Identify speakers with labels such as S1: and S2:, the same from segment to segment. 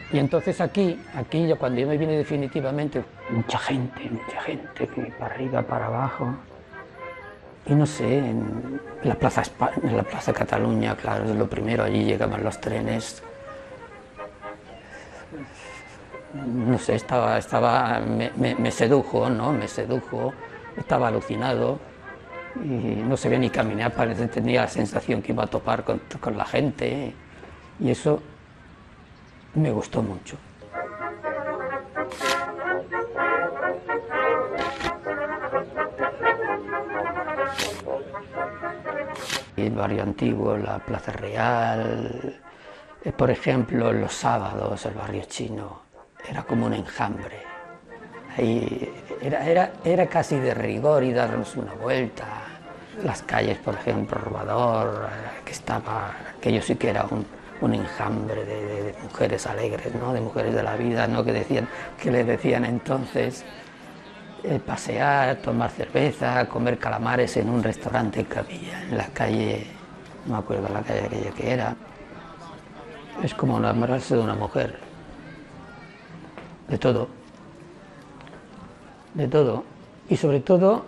S1: Y entonces aquí cuando yo me vine definitivamente, mucha gente, que para arriba, para abajo. Y no sé, en la Plaza Cataluña, claro, es lo primero, allí llegaban los trenes. No sé, me sedujo, ¿no? Me sedujo, estaba alucinado y no sabía ni caminar, parece, tenía la sensación que iba a topar con la gente y eso me gustó mucho. El barrio antiguo, la Plaza Real, por ejemplo, los sábados, el barrio chino, era como un enjambre. Ahí era casi de rigor y darnos una vuelta. Las calles, por ejemplo, Robador, aquello sí que era un enjambre de mujeres alegres, ¿no? De mujeres de la vida, ¿no? Que le decían entonces pasear, tomar cerveza, comer calamares en un restaurante que había en la calle, no me acuerdo la calle aquella que era. Es como enamorarse de una mujer, de todo, de todo. Y sobre todo,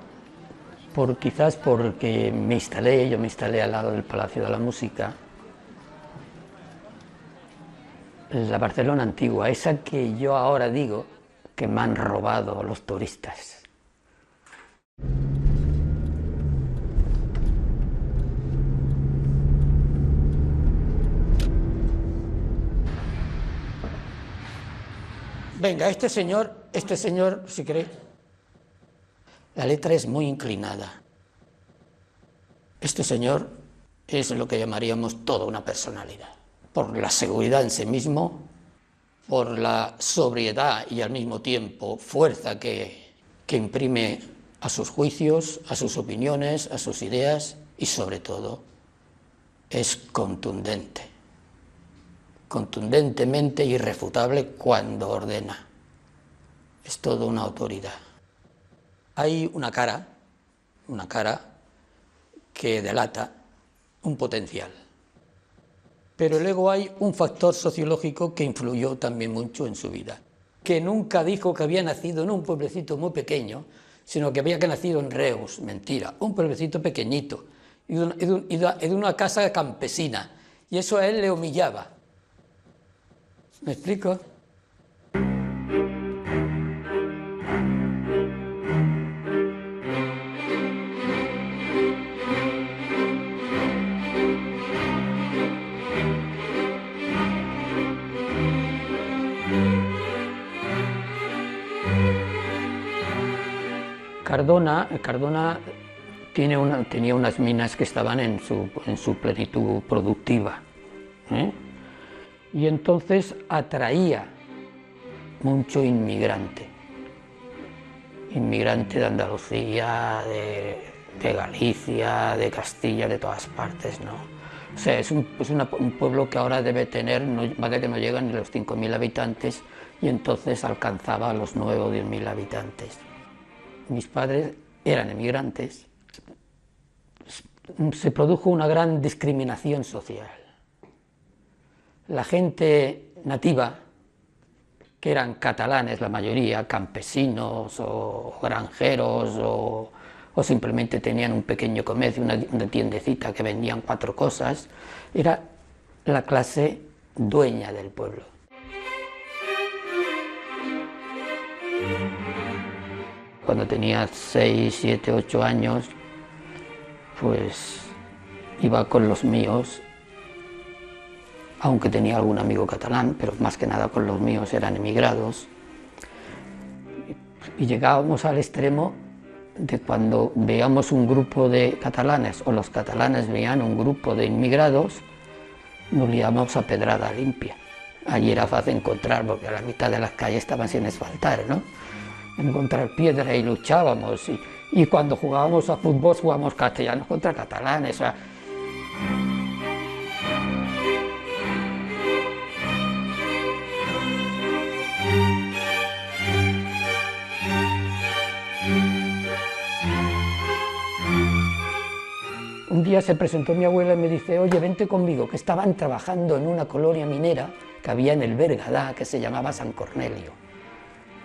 S1: quizás porque yo me instalé al lado del Palacio de la Música, la Barcelona antigua, esa que yo ahora digo que me han robado los turistas. Venga, este señor, si queréis, la letra es muy inclinada. Este señor es lo que llamaríamos toda una personalidad, por la seguridad en sí mismo, por la sobriedad y al mismo tiempo fuerza que imprime a sus juicios, a sus opiniones, a sus ideas y sobre todo es contundente, contundentemente irrefutable cuando ordena. Es toda una autoridad. Hay una cara que delata un potencial. Pero luego hay un factor sociológico que influyó también mucho en su vida, que nunca dijo que había nacido en un pueblecito muy pequeño, sino que había nacido en Reus, mentira, un pueblecito pequeñito, y de una casa campesina, y eso a él le humillaba. ¿Me explico? Cardona tenía unas minas que estaban en su plenitud productiva, ¿eh? Y entonces atraía mucho inmigrante de Andalucía, de Galicia, de Castilla, de todas partes, ¿no? O sea, es un pueblo que ahora debe tener, más de que no llegan ni los 5.000 habitantes, y entonces alcanzaba los 9 o 10.000 habitantes. Mis padres eran emigrantes. Se produjo una gran discriminación social. La gente nativa, que eran catalanes la mayoría, campesinos o granjeros o simplemente tenían un pequeño comercio, una tiendecita que vendían 4 cosas, era la clase dueña del pueblo. Cuando tenía 6, 7, 8 años, pues iba con los míos, aunque tenía algún amigo catalán, pero más que nada con los míos eran emigrados, y llegábamos al extremo de cuando veíamos un grupo de catalanes o los catalanes veían un grupo de inmigrados, nos liábamos a pedrada limpia. Allí era fácil encontrar, porque a la mitad de las calles estaban sin asfaltar, ¿no? Encontrar piedra y luchábamos, y cuando jugábamos a fútbol jugábamos castellanos contra catalanes. O sea, un día se presentó mi abuela y me dice, oye, vente conmigo, que estaban trabajando en una colonia minera que había en el Bergadá, que se llamaba San Cornelio.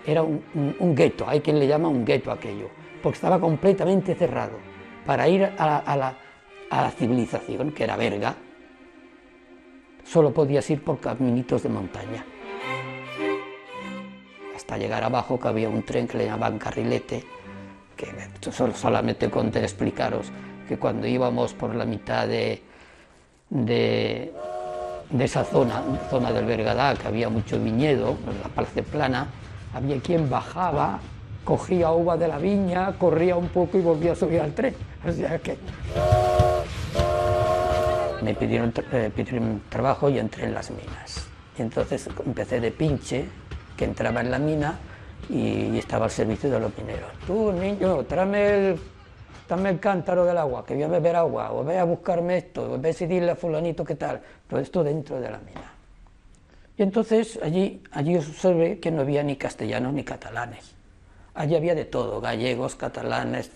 S1: Era un gueto, hay quien le llama un gueto aquello, porque estaba completamente cerrado. Para ir a la civilización, que era Berga, solo podías ir por caminitos de montaña. Hasta llegar abajo, que había un tren que le llamaban carrilete, que solamente conté explicaros que cuando íbamos por la mitad de esa zona del Bergadá, que había mucho viñedo, la parte plana, había quien bajaba, cogía uva de la viña, corría un poco y volvía a subir al tren. O sea que me pidieron trabajo y entré en las minas. Y entonces empecé de pinche, que entraba en la mina y estaba al servicio de los mineros. Tú, niño, tráeme el cántaro del agua, que voy a beber agua, o ve a buscarme esto, o ve a decirle a fulanito qué tal. Todo esto dentro de la mina. Y entonces allí observé que no había ni castellanos ni catalanes. Allí había de todo, gallegos, catalanes,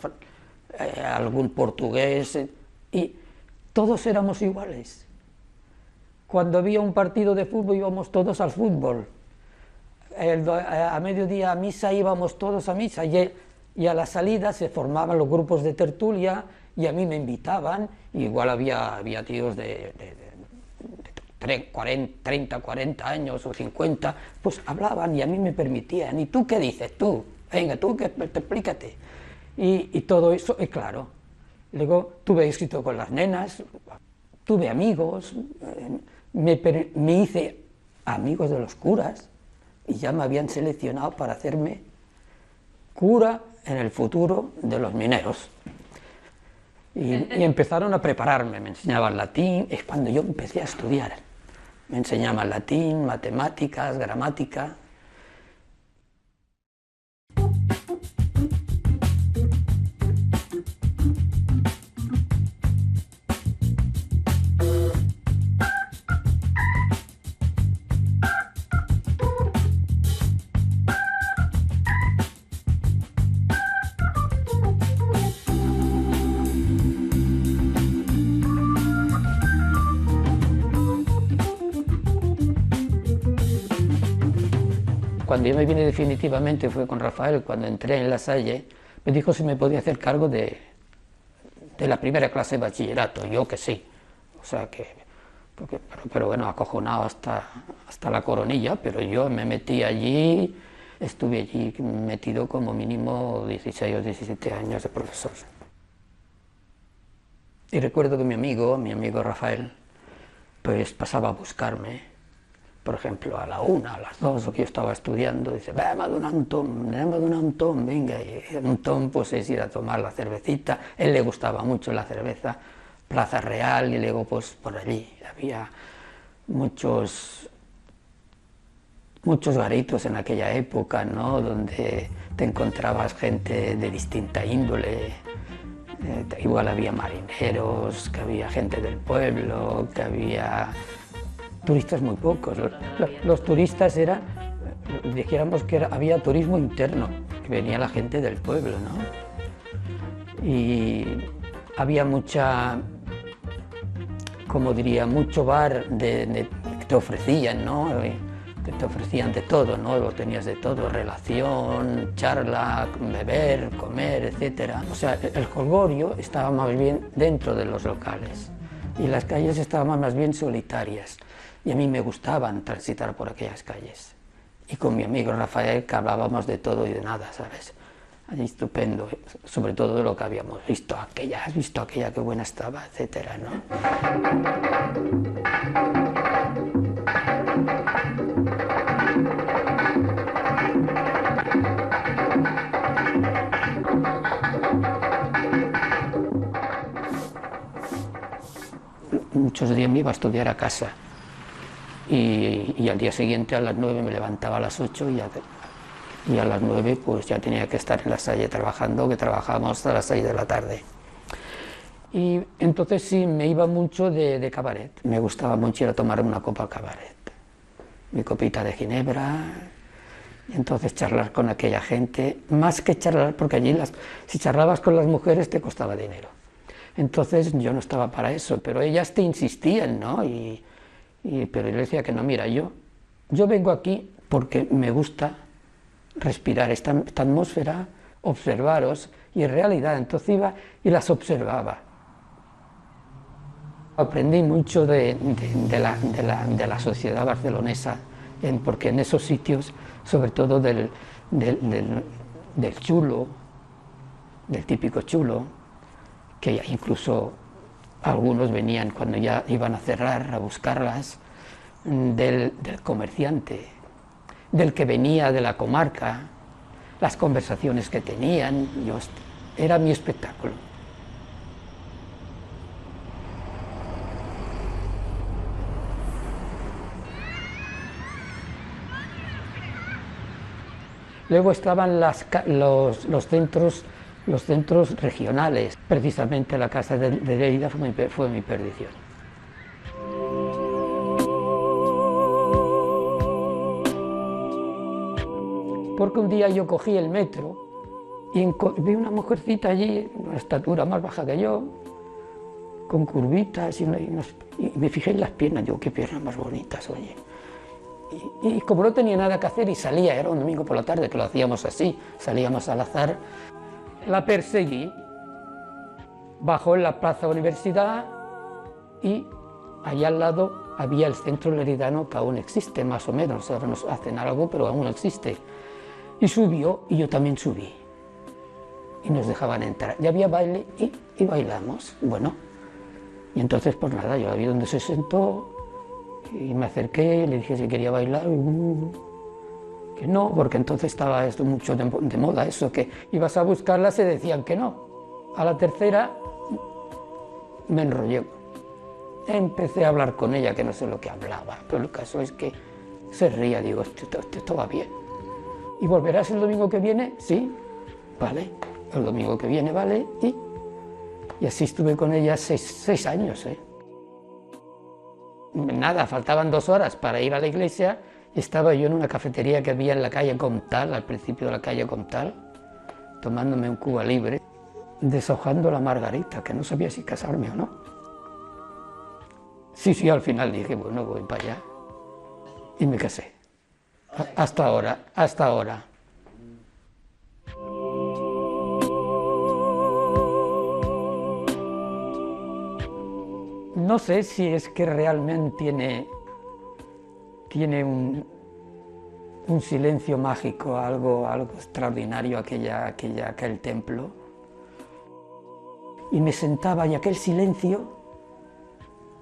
S1: algún portugués, y todos éramos iguales. Cuando había un partido de fútbol íbamos todos al fútbol. A mediodía a misa íbamos todos a misa, y a la salida se formaban los grupos de tertulia y a mí me invitaban, y igual había tíos de 30, 40 años o 50, pues hablaban y a mí me permitían. ¿Y tú qué dices? Tú, venga, tú que explícate. Y todo eso, y claro. Luego tuve éxito con las nenas, tuve amigos, me hice amigos de los curas y ya me habían seleccionado para hacerme cura en el futuro de los mineros. Y empezaron a prepararme, me enseñaban latín, es cuando yo empecé a estudiar. Me enseñaban latín, matemáticas, gramática. Cuando yo me vine definitivamente fue con Rafael, cuando entré en La Salle, me dijo si me podía hacer cargo de la primera clase de bachillerato, yo que sí, o sea que, pero bueno, acojonado hasta la coronilla, pero yo me metí allí, estuve allí metido como mínimo 16 o 17 años de profesor. Y recuerdo que mi amigo Rafael, pues pasaba a buscarme, por ejemplo, a la 1, a las 2, o que yo estaba estudiando, dice, me ha donado un tom, venga, y un tom pues es ir a tomar la cervecita, a él le gustaba mucho la cerveza, Plaza Real, y luego pues por allí había muchos garitos en aquella época, ¿no?, donde te encontrabas gente de distinta índole, igual había marineros, que había gente del pueblo, que había turistas muy pocos. Los turistas dijéramos que había turismo interno, que venía la gente del pueblo, ¿no? Y había mucho bar que te ofrecían, ¿no? Que te ofrecían de todo, ¿no? Lo tenías de todo, relación, charla, beber, comer, etcétera. O sea, el jolgorio estaba más bien dentro de los locales y las calles estaban más bien solitarias. Y a mí me gustaban transitar por aquellas calles. Y con mi amigo Rafael, que hablábamos de todo y de nada, ¿sabes? Allí estupendo, sobre todo de lo que habíamos visto. ¿Has visto aquella qué buena estaba? Etcétera, ¿no? Muchos días me iba a estudiar a casa. Y al día siguiente a las 9 me levantaba a las 8 y a las 9 pues ya tenía que estar en La Salle trabajando, que trabajábamos hasta las 6 de la tarde. Y entonces sí, me iba mucho de cabaret. Me gustaba mucho ir a tomar una copa al cabaret. Mi copita de ginebra, y entonces charlar con aquella gente, más que charlar, porque allí si charlabas con las mujeres te costaba dinero. Entonces yo no estaba para eso, pero ellas te insistían, ¿no? Pero yo decía que no, mira, yo vengo aquí porque me gusta respirar esta atmósfera, observaros, y en realidad entonces iba y las observaba. Aprendí mucho de la sociedad barcelonesa, porque en esos sitios, sobre todo del chulo, del típico chulo, que incluso algunos venían cuando ya iban a cerrar a buscarlas, del comerciante, del que venía de la comarca, las conversaciones que tenían, era mi espectáculo. Luego estaban los centros regionales. Precisamente la casa de Lleida fue mi perdición. Porque un día yo cogí el metro y vi una mujercita allí, una estatura más baja que yo, con curvitas, y me fijé en las piernas. Digo, qué piernas más bonitas, oye. Y como no tenía nada que hacer y salía, era un domingo por la tarde que lo hacíamos así, salíamos al azar, la perseguí, bajó en la Plaza Universidad y allá al lado había el centro leridano, que aún existe más o menos, ahora nos hacen algo pero aún existe, y subió y yo también subí y nos dejaban entrar, ya había baile y bailamos, bueno, y entonces pues nada, yo la vi donde se sentó y me acerqué, le dije si quería bailar, que no, porque entonces estaba esto mucho de moda, eso, que ibas a buscarla, se decían que no. A la tercera me enrollé, empecé a hablar con ella, que no sé lo que hablaba, pero el caso es que se ría, digo, esto va bien. ¿Y volverás el domingo que viene? Sí, vale, el domingo que viene, vale, y así estuve con ella seis años, Nada, faltaban 2 horas para ir a la iglesia y estaba yo en una cafetería que había en la calle Comtal, al principio de la calle Comtal, tomándome un Cuba Libre, deshojando la margarita, que no sabía si casarme o no. Sí, al final dije, bueno, voy para allá. Y me casé. Hasta ahora. No sé si es que realmente tiene un silencio mágico, algo extraordinario aquel templo. Y me sentaba y aquel silencio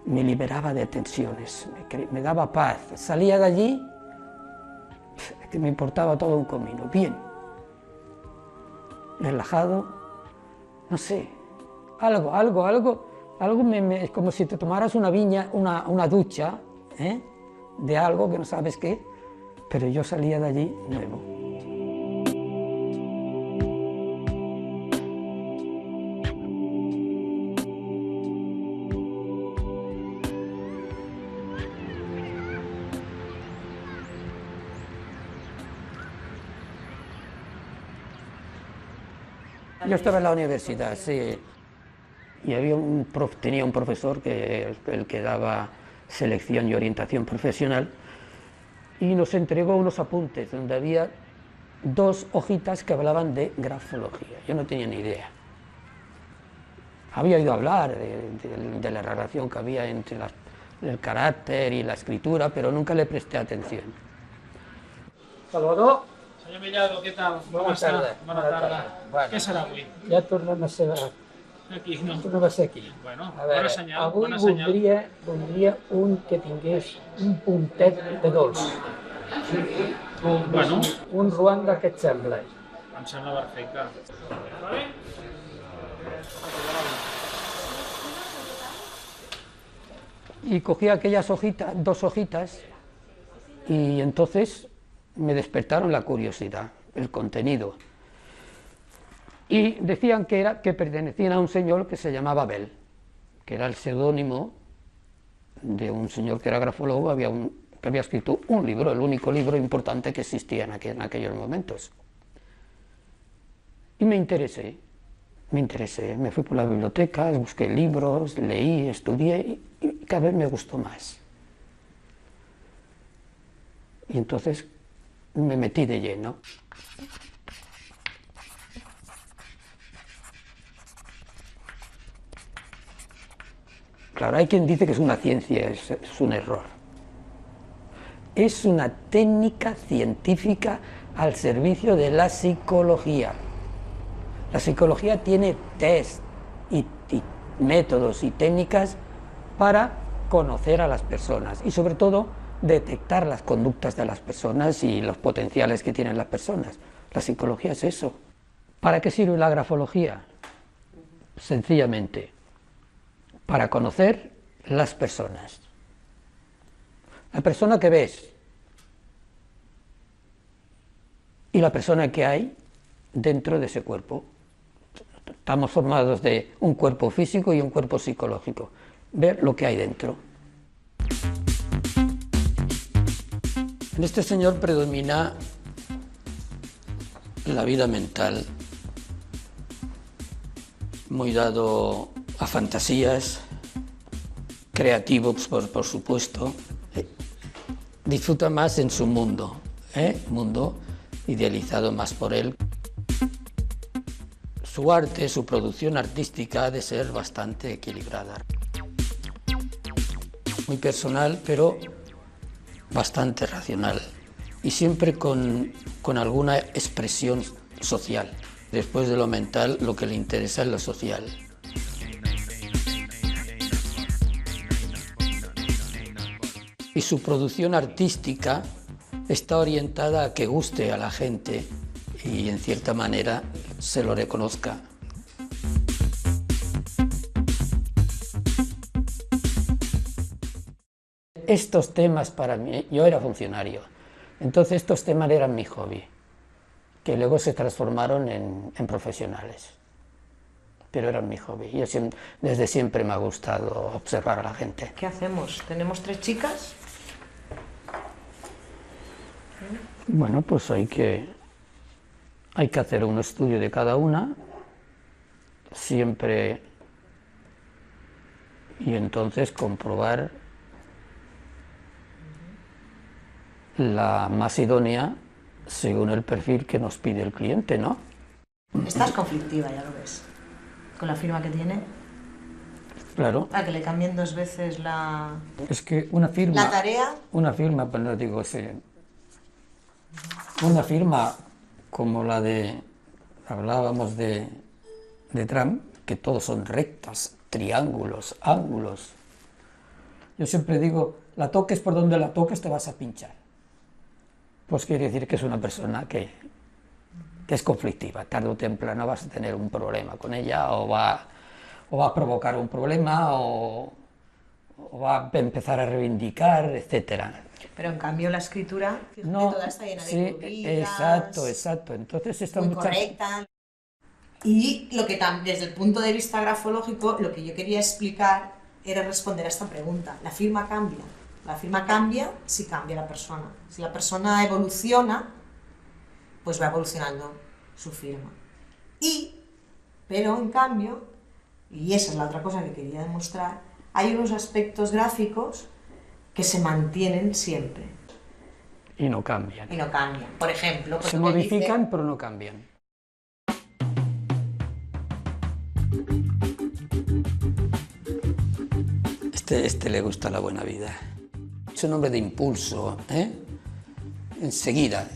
S1: me liberaba de tensiones, me daba paz. Salía de allí, que me importaba todo un comino, bien, relajado, no sé, algo es como si te tomaras una ducha, de algo que no sabes qué, pero yo salía de allí nuevo. Yo estaba en la universidad, sí, y tenía un profesor el que daba selección y orientación profesional, y nos entregó unos apuntes donde había 2 hojitas que hablaban de grafología. Yo no tenía ni idea. Había oído hablar de la relación que había entre el carácter y la escritura, pero nunca le presté atención. Salvador.
S2: Senyor Mellado, què tal? Com està? Bona tarda. Bueno, què serà avui?
S1: Ja tornem a ser
S2: aquí, no?
S1: Tornem a ser aquí.
S2: Bueno,
S1: a veure,
S2: bona senyal.
S1: Avui
S2: bona senyal.
S1: voldria un que tingués un puntet de dolç.
S2: Bueno.
S1: Un Ruanda, què et sembla?
S2: Em sembla perfecte.
S1: Y cogí aquellas hojitas, 2 hojitas, y entonces me despertaron la curiosidad, el contenido. Y decían que pertenecían a un señor que se llamaba Bell, que era el seudónimo de un señor que era grafólogo, que había escrito un libro, el único libro importante que existía en aquellos momentos. Y me interesé, me interesé, me fui por las bibliotecas, busqué libros, leí, estudié y cada vez me gustó más. Y entonces me metí de lleno. Claro, hay quien dice que es una ciencia, es un error. Es una técnica científica al servicio de la psicología. La psicología tiene test y métodos y técnicas para conocer a las personas y sobre todo detectar las conductas de las personas y los potenciales que tienen las personas. La psicología es eso. ¿Para qué sirve la grafología? Sencillamente, para conocer las personas. La persona que ves y la persona que hay dentro de ese cuerpo. Estamos formados de un cuerpo físico y un cuerpo psicológico. Ver lo que hay dentro. En este señor predomina la vida mental, muy dado a fantasías, creativo por supuesto, disfruta más en su mundo, mundo idealizado más por él. Su arte, su producción artística ha de ser bastante equilibrada. Muy personal, pero bastante racional. Y siempre con alguna expresión social. Después de lo mental, lo que le interesa es lo social. Y su producción artística está orientada a que guste a la gente y en cierta manera se lo reconozca. Estos temas para mí, yo era funcionario, entonces estos temas eran mi hobby, que luego se transformaron en profesionales, pero eran mi hobby. Yo desde siempre me ha gustado observar a la gente.
S3: ¿Qué hacemos? ¿Tenemos 3 chicas?
S1: Bueno, pues hay que hacer un estudio de cada una, siempre, y entonces comprobar la más idónea según el perfil que nos pide el cliente, ¿no?
S3: Estás conflictiva, ya lo ves, con la firma que tiene.
S1: Claro.
S3: A que le cambien 2 veces la...
S1: Es que una firma...
S3: La tarea...
S1: Una firma, pues no digo, una firma como la de... Hablábamos de Trump, que todos son rectas, triángulos, ángulos. Yo siempre digo, la toques por donde la toques te vas a pinchar. Pues quiere decir que es una persona que es conflictiva. Tarde o temprano vas a tener un problema con ella, o va a provocar un problema, o va a empezar a reivindicar, etcétera.
S3: Pero en cambio la escritura, fíjate,
S1: no,
S3: toda está llena de
S1: sí,
S3: comillas,
S1: exacto. Entonces esta
S3: muy
S1: muchacha...
S3: correcta. Y lo que desde el punto de vista grafológico, lo que yo quería explicar era responder a esta pregunta. La firma cambia. La firma cambia si cambia la persona. Si la persona evoluciona, pues va evolucionando su firma. Pero en cambio, y esa es la otra cosa que quería demostrar, hay unos aspectos gráficos que se mantienen siempre.
S1: Y no cambian.
S3: Y no cambian. Por ejemplo...
S1: Se modifican, pero no cambian. Este le gusta la buena vida. Es un hombre de impulso, enseguida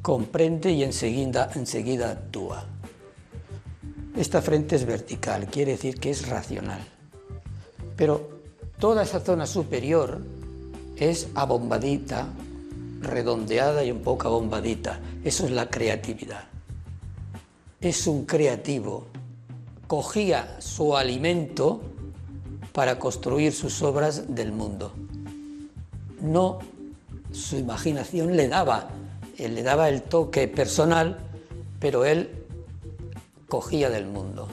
S1: comprende y enseguida actúa. Esta frente es vertical, quiere decir que es racional. Pero toda esa zona superior es abombadita, redondeada y un poco abombadita. Eso es la creatividad. Es un creativo. Cogía su alimento para construir sus obras del mundo. No, su imaginación le daba el toque personal, pero él cogía del mundo.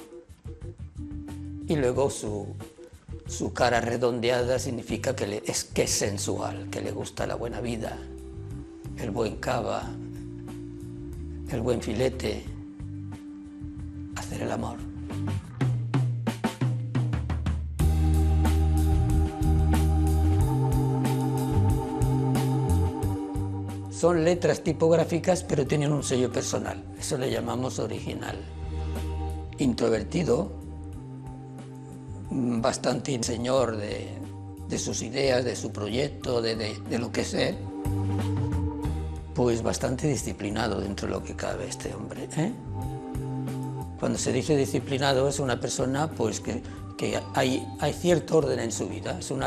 S1: Y luego su cara redondeada significa que es sensual, que le gusta la buena vida, el buen cava, el buen filete. hacer el amor. Son letras tipográficas, pero tienen un sello personal. Eso le llamamos original. Introvertido, bastante señor de sus ideas, de su proyecto, de lo que sé, pues bastante disciplinado dentro de lo que cabe este hombre, ¿eh? Cuando se dice disciplinado es una persona pues que hay cierto orden en su vida. Es un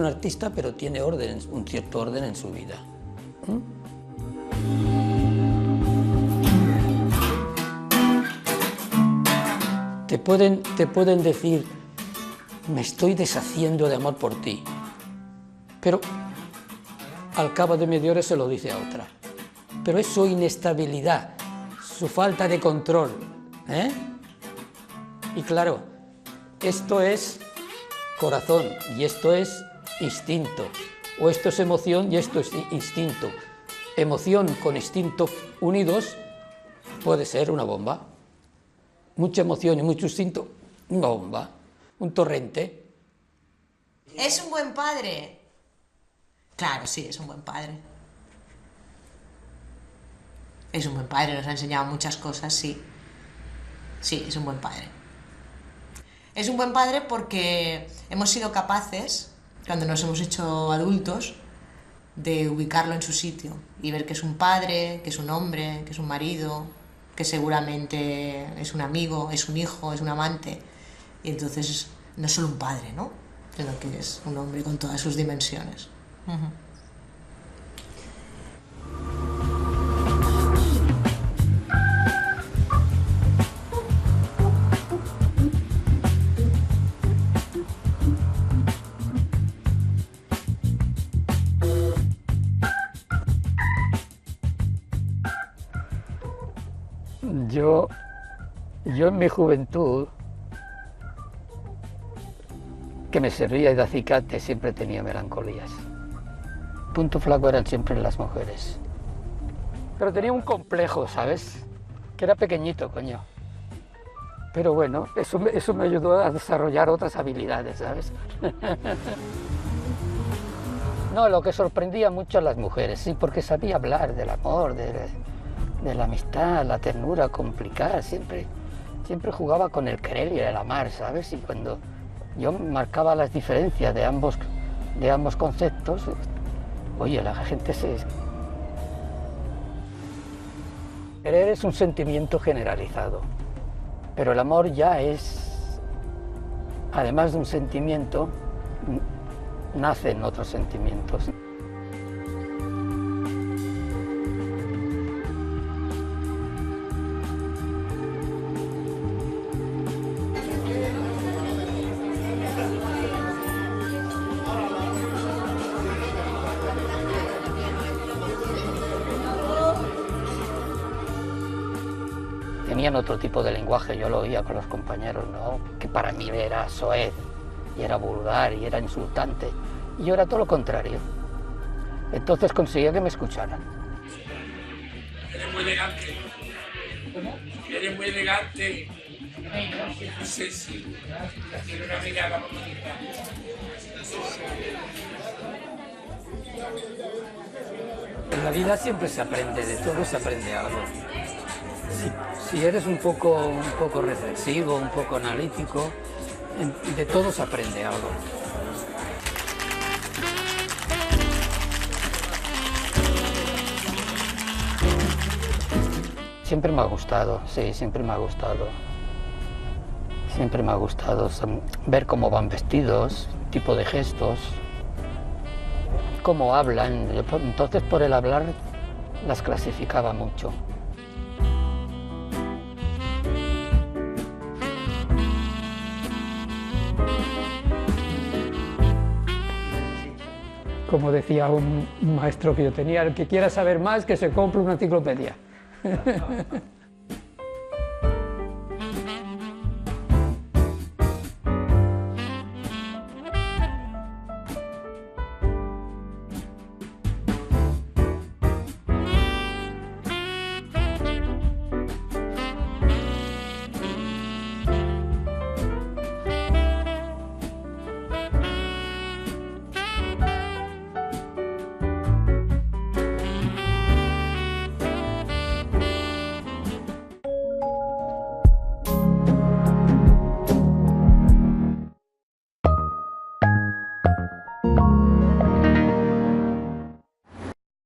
S1: artista, pero tiene orden, un cierto orden en su vida. Te pueden decir, me estoy deshaciendo de amor por ti, pero al cabo de media hora se lo dice a otra. Pero es su inestabilidad, su falta de control, ¿eh? Y claro, esto es corazón y esto es instinto, o esto es emoción y esto es instinto. Emoción con instinto unidos puede ser una bomba. Mucha emoción y mucho instinto, una bomba, un torrente.
S3: ¿Es un buen padre? Claro, sí, es un buen padre. Es un buen padre, nos ha enseñado muchas cosas, sí. Sí, es un buen padre. Es un buen padre porque hemos sido capaces, cuando nos hemos hecho adultos, de ubicarlo en su sitio y ver que es un padre, que es un hombre, que es un marido, que seguramente es un amigo, es un hijo, es un amante. Y entonces no es solo un padre, ¿no? Sino que es un hombre con todas sus dimensiones.
S1: Yo en mi juventud, que me servía de acicate, siempre tenía melancolías. Punto flaco eran siempre las mujeres. Pero tenía un complejo, ¿sabes? Que era pequeñito, coño. Pero bueno, eso me ayudó a desarrollar otras habilidades, ¿sabes? No, lo que sorprendía mucho a las mujeres, sí, porque sabía hablar del amor, de la amistad, la ternura complicada, siempre jugaba con el querer y el amar, ¿sabes? Y cuando yo marcaba las diferencias de ambos conceptos, oye, la gente Querer es un sentimiento generalizado, pero el amor ya es, además de un sentimiento, nacen otros sentimientos. Tenían otro tipo de lenguaje, yo lo oía con los compañeros, ¿no? Que para mí era soez, y era vulgar, y era insultante. Y yo era todo lo contrario. Entonces conseguía que me escucharan.
S4: Eres muy elegante. ¿Cómo? Eres muy elegante. Muy sexy. Tiene una mirada bonita.
S1: En la vida siempre se aprende, de todo se aprende algo. Si eres un poco reflexivo, un poco analítico, de todo se aprende algo. Siempre me ha gustado, sí, siempre me ha gustado. Siempre me ha gustado ver cómo van vestidos, tipo de gestos, cómo hablan. Entonces por el hablar las clasificaba mucho. Como decía un maestro que yo tenía, el que quiera saber más, que se compre una enciclopedia.